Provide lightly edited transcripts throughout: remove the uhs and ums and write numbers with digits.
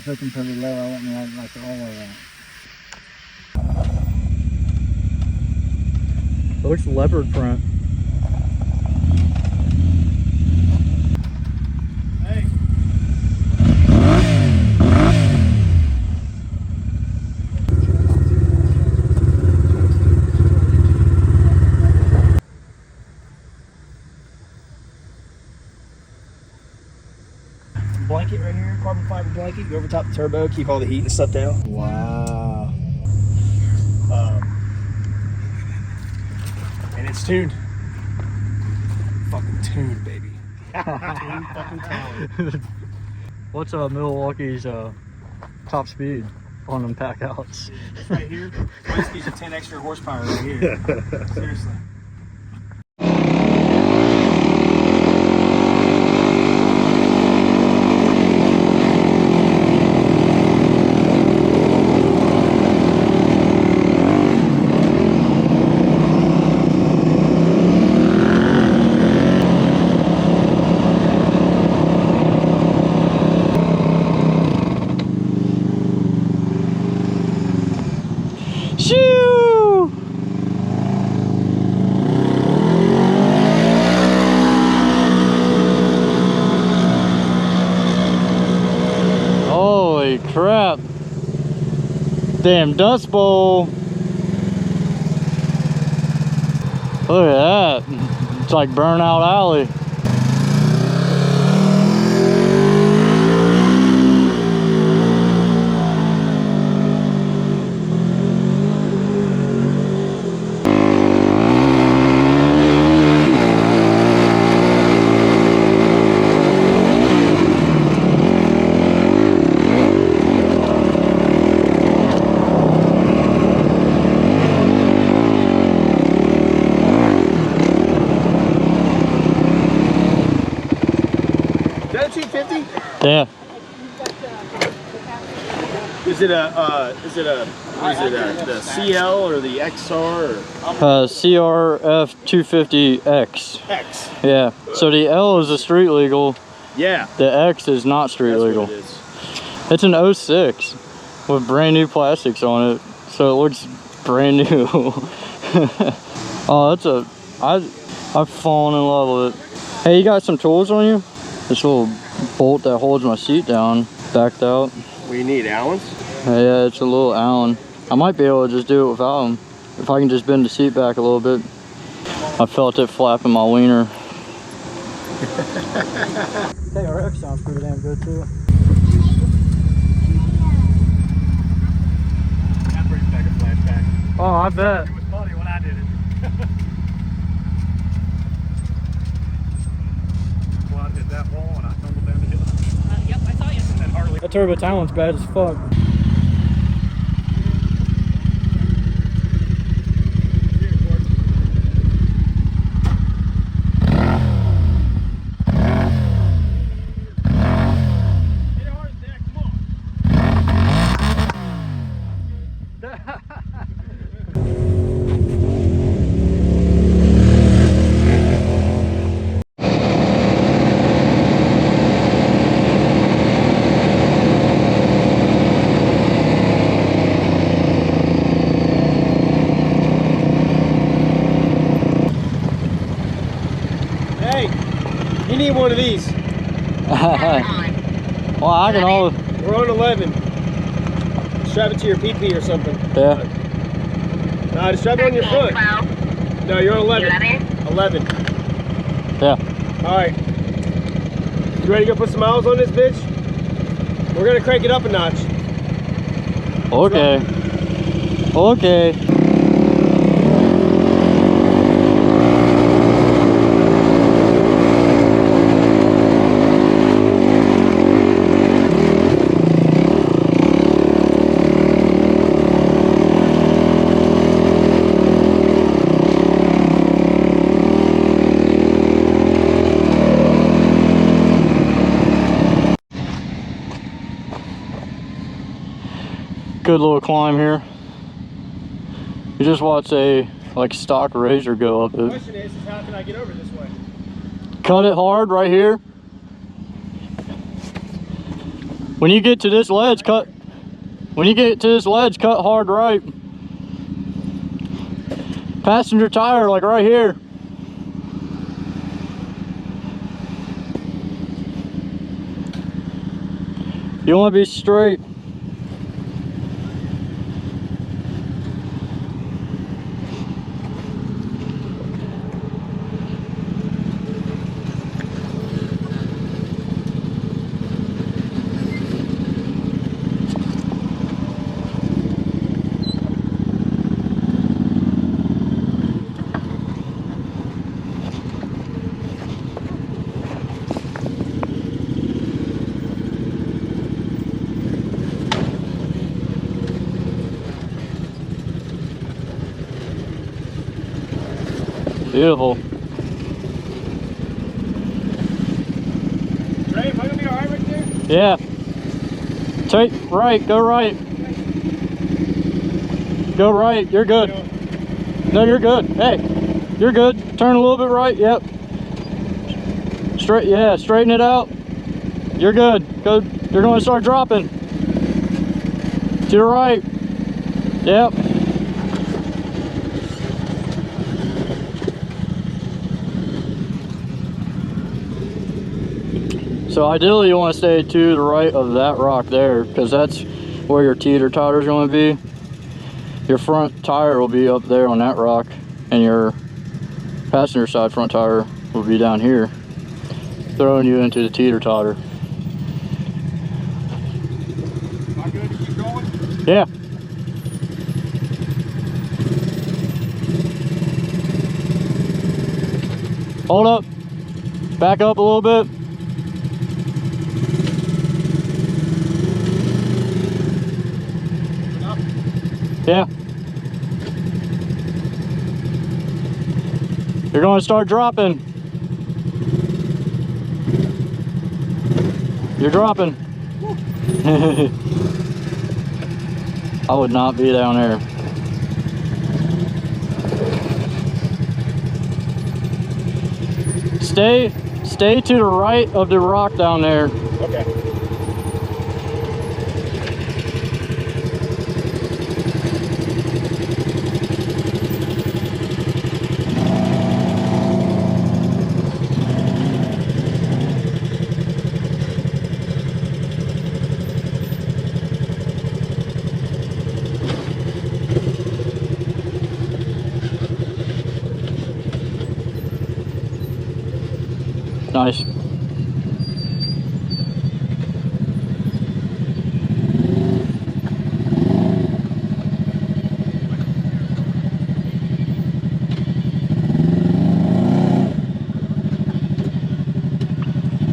was looking pretty low. I wouldn't like it all the way out. It looks leopard print. Hey. Blanket right here, carbon fiber blanket. Go over top the turbo, keep all the heat and stuff down. Wow. And it's tuned. Fucking tuned, baby. Tuned fucking Talon. What's Milwaukee's top speed on them pack outs? It's right here. Twisty's a 10 extra horsepower right here. Seriously. Shoo! Holy crap. Damn dust bowl. Look at that. It's like Burnout Alley. Yeah. Is it the CL or the XR or CRF 250X. X? Yeah. So the L is a street legal. Yeah. The X is not street That's legal. what it is. It's an 06 with brand new plastics on it, so it looks brand new. Oh, that's I've fallen in love with it. Hey, you got some tools on you? This little bolt that holds my seat down, backed out. We need Allen's. Yeah, it's a little Allen. I might be able to just do it without them. If I can just bend the seat back a little bit. I felt it flapping my wiener. KRX sounds pretty damn good too. That brings back a flashback. Oh, I bet. It was funny when I did it. Well, I hit that wall and I tumbled down the hill. Yep, I saw you. And then Harley. That turbo Talon's bad as fuck. You need one of these. Well, I can always. We're on 11. Strap it to your PP or something. Yeah. No, just strap it on your foot. No, you're on 11. 11. Yeah. Alright. You ready to go put some miles on this bitch? We're gonna crank it up a notch. Okay. Okay. Good little climb here. You just watch a stock razor go up The it. question is how can I get over this way? When you get to this ledge, cut. When you get to this ledge, cut hard right. Passenger tire, like right here. You want to be straight. Beautiful. Ray, am I gonna be alright right there? Yeah. Take right, go right. Go right, you're good. No, you're good. Hey, you're good. Turn a little bit right, yep. Straight, yeah, straighten it out. You're good. Go, you're gonna start dropping. To the right. Yep. So ideally you want to stay to the right of that rock there, because that's where your teeter-totter is going to be. Your front tire will be up there on that rock, and your passenger side front tire will be down here, throwing you into the teeter-totter. Am I good to keep going? Yeah. Hold up. Back up a little bit. Yeah. You're going to start dropping. You're dropping. I would not be down there. Stay to the right of the rock down there. Okay. Nice.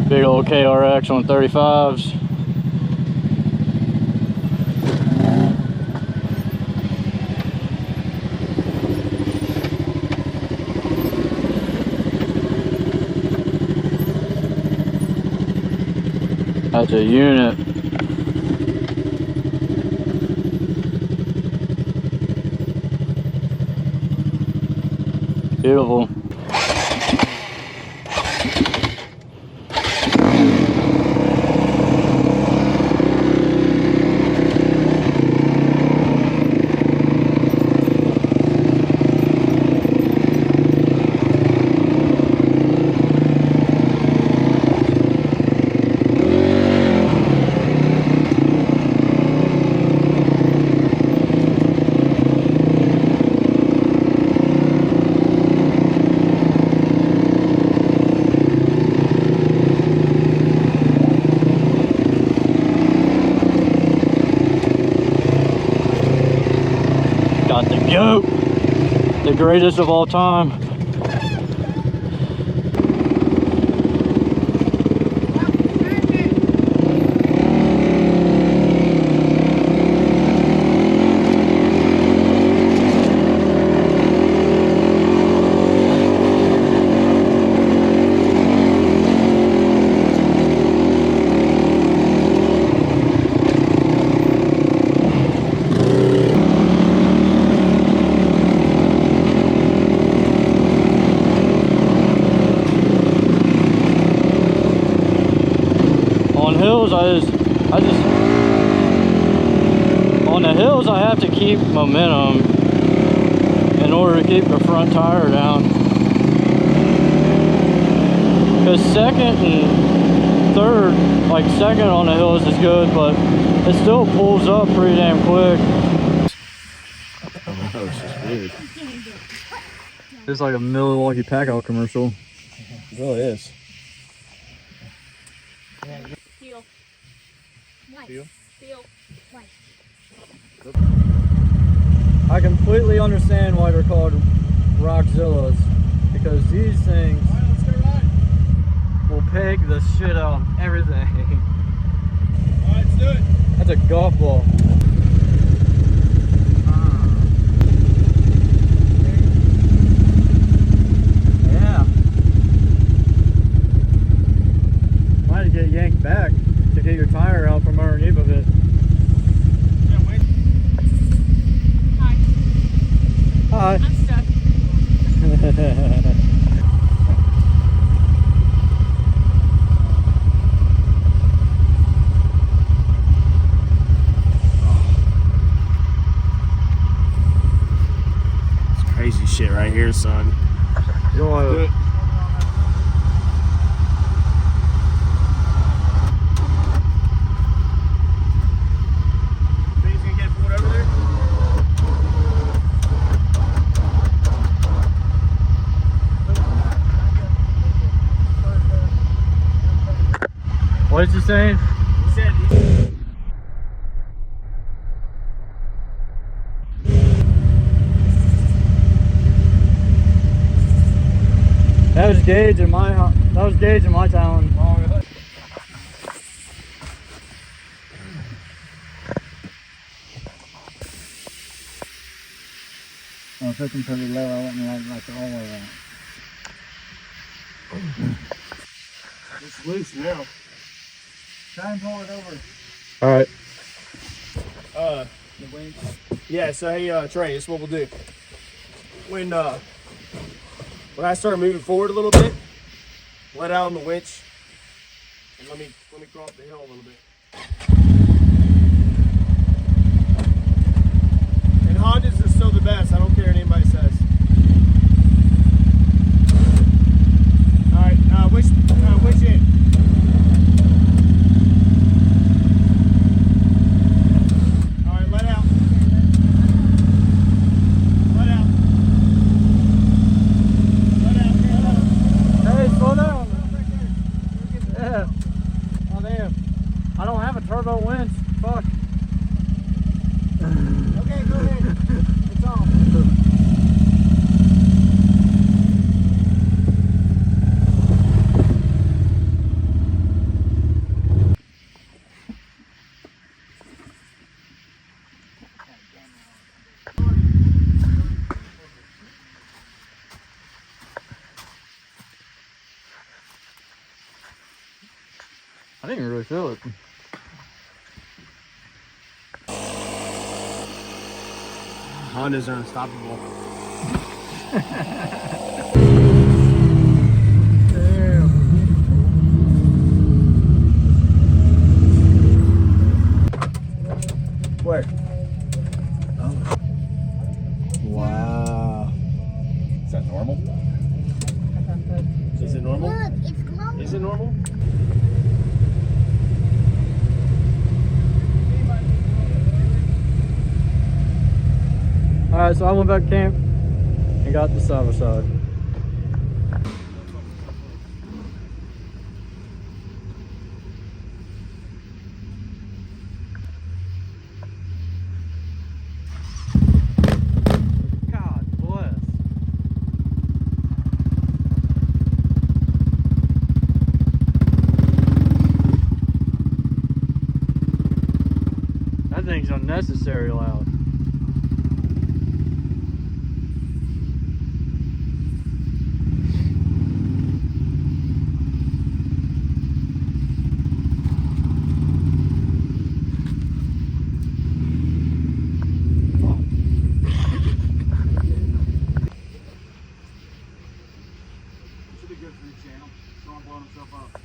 Big old KRX on 35s. That's a unit. Beautiful. Got the goat, the greatest of all time. Hills, I just have to keep momentum in order to keep the front tire down. Because second and third, like second on the hills is good, but it still pulls up pretty damn quick. Oh, it's just weird. It's like a Milwaukee Packout commercial. It really is. Steel. White. Steel? Steel. White. I completely understand why they're called Rockzillas, because these things will peg the shit out of everything. Alright, let's do it. That's a golf ball. Yeah. Might have to get yanked back to get your tire out from underneath of it. Hi. Hi. I'm stuck. It's crazy shit right here, son. You don't want Do it. to. Think he's gonna get pulled over there? What is he saying? He said That was Gage in my town. oh, really? Well, if it's pretty low, I wouldn't like it all the way out. It's loose now. Try and pull it over. All right. The winch. Yeah, so hey, Trey, this is what we'll do. When I start moving forward a little bit, let out on the winch, and let me go up the hill a little bit. And Hondas is still the best. I don't care what anybody says. All right, which end? All right, let out. Let out. Let out. Let out. Hey, slow down. Yeah. Oh damn. I don't have a turbo winch. Fuck. Okay, go ahead. It's off. I didn't even really feel it. Hondas are unstoppable. Damn. Where? Wow. Is that normal? Is it normal? Look, it's glowing. Is it normal? Alright, so I went back to camp and got the side by side. God bless. That thing's unnecessary loud. Should be good for your channel. Don't blow himself up.